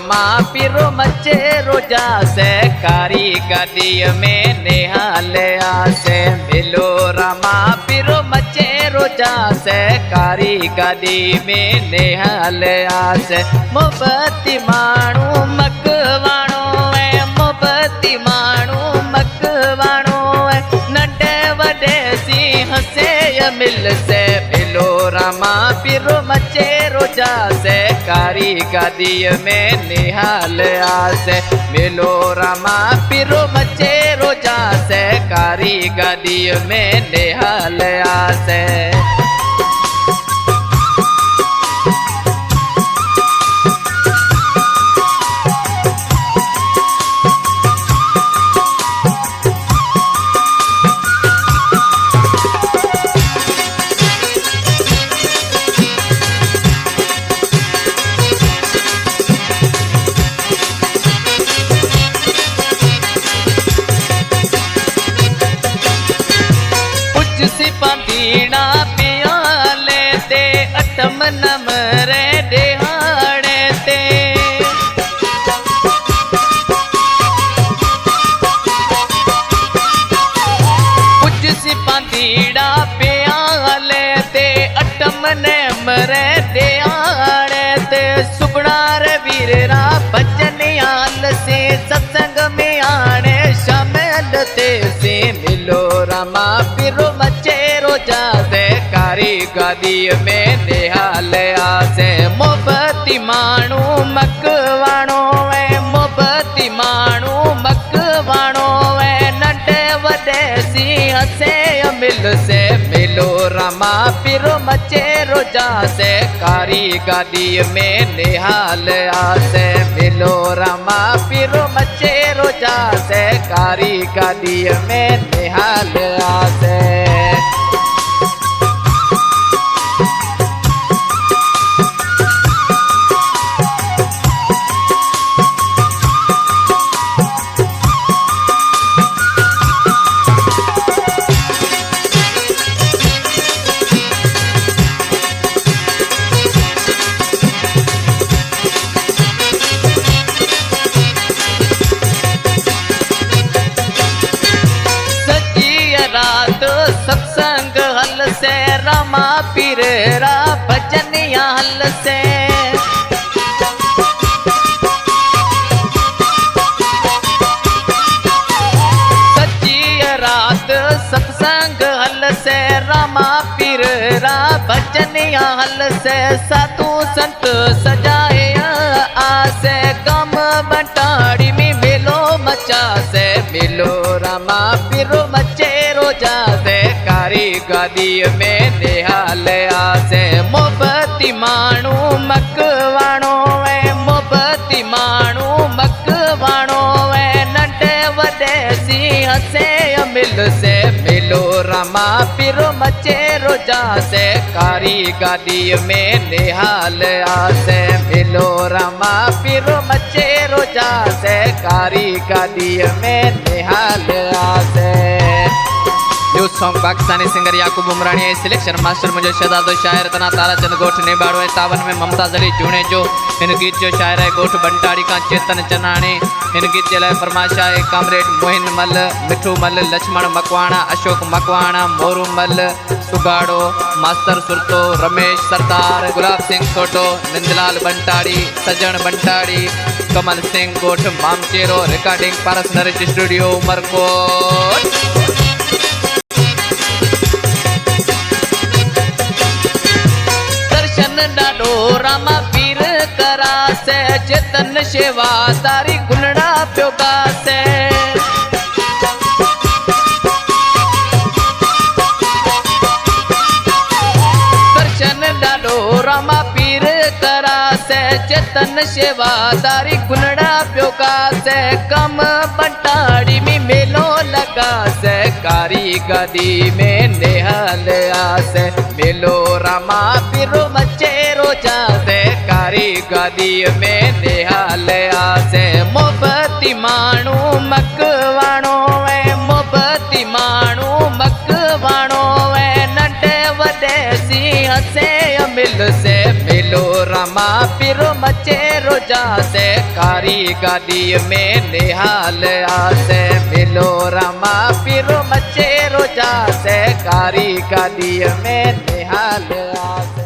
रमा पिरो मचे रोजा से कारी गदी में निहाल आसे मिलो रमा पिरो मचे रोजा से कारी गदी में निहाल आसे मोहब्बती माणू मकवाणो है मोहब्बती माणू मकवाणो है नंढे वॾे सी हसे मिल से मिलो रमा पिरो मचे रोजा से कारी गदी में निहाल आसे मिलो रमा पिरो मचे रोजा से कारी गदी में निहाल आसे पंदीना पियाले ते अटम नमरे दिहाड़े ते कुछ सी पंदीना पियाले ते अटम नमरे दिहाड़े ते सुबणार वीरा बचन आल से सत्संग में आने शामिल ते से मिलो रमा पिरो मचे रोजा से कारी गदी में निहाल आसे मोहब्बती माणू मकवाणो है मोहब्बती माणू मकवाणो है नंढे वॾे सी हसे मिल से मिलो रमा पिरो मचे रोजा से कारी गदी में निहाल आसे मिलो रमा पिरो मचे रोजा से कारी गदी में निहाल आसे सत्संग हल से रमा पीरा भजन हल से सच्ची रात सत्संग हल से रमा पीरा भजन हल से साधु संत सजाए आसे गम बंटाड़ी में मिलो मचा से मिलो रमा पिरो मचे रोजा से कारी गदी में निहाल आसे मोहब्बती माणू मकवाणो है मोहब्बती माणू मकवाणो है नंढे वॾे सी हसे मिल से मिलो रमा पिरो मचे रोजा से कारी गदी में निहाल आसे मिलो रमा पिरो मचे रोजा से कारी गदी में निहाल आसे यो सॉन्ग पाकिस्तानी सिंगर याकूब उमरानी है सिलेक्शन मास्टर मुझे शहजादो शायर तना ताराचंद गोठ निबाड़ो है सावन में ममता जली जूने जो इन गीत जो शायर है गोठ बंटाड़ी का चेतन चनानी इन गीत के लिए फरमाशा है कामरेड मोहिन मल मिठू मल लक्ष्मण मकवाणा अशोक मकवाणा मोरू मल सुगाड़ो मास्टर सुरतो रमेश सरदार गुलाब सिंह सोटो निंदलाल बंटाड़ी सजन बंटाड़ी कमल सिंह गोठ मामचेरो रिकॉर्डिंग पारस नरेश स्टूडियो उमरकोट डाडो रामा पीर करा से चेतन शेवा तारी गुनड़ा प्योगा से दर्शन डाडो रामा पीर करा से चेतन शेवा तारी गुनड़ा प्योगा से कम बंटाड़ी में मेलो लगा से कारी गदी में निहाल आसे मिलो रमा पिरो मचे रोजा से कारी गदी में निहाल आसे मोहब्बती माणू मकवाणो है मोहब्बती माणू मकवाणो है नंढे वॾे सी हसे मिल से मिलो रमा रामा पीरो मचे रोजा से कारी गादी में निहाल आसे मिलो रामा पीरो मचे रोजा से कारी गादी में निहाल आसे।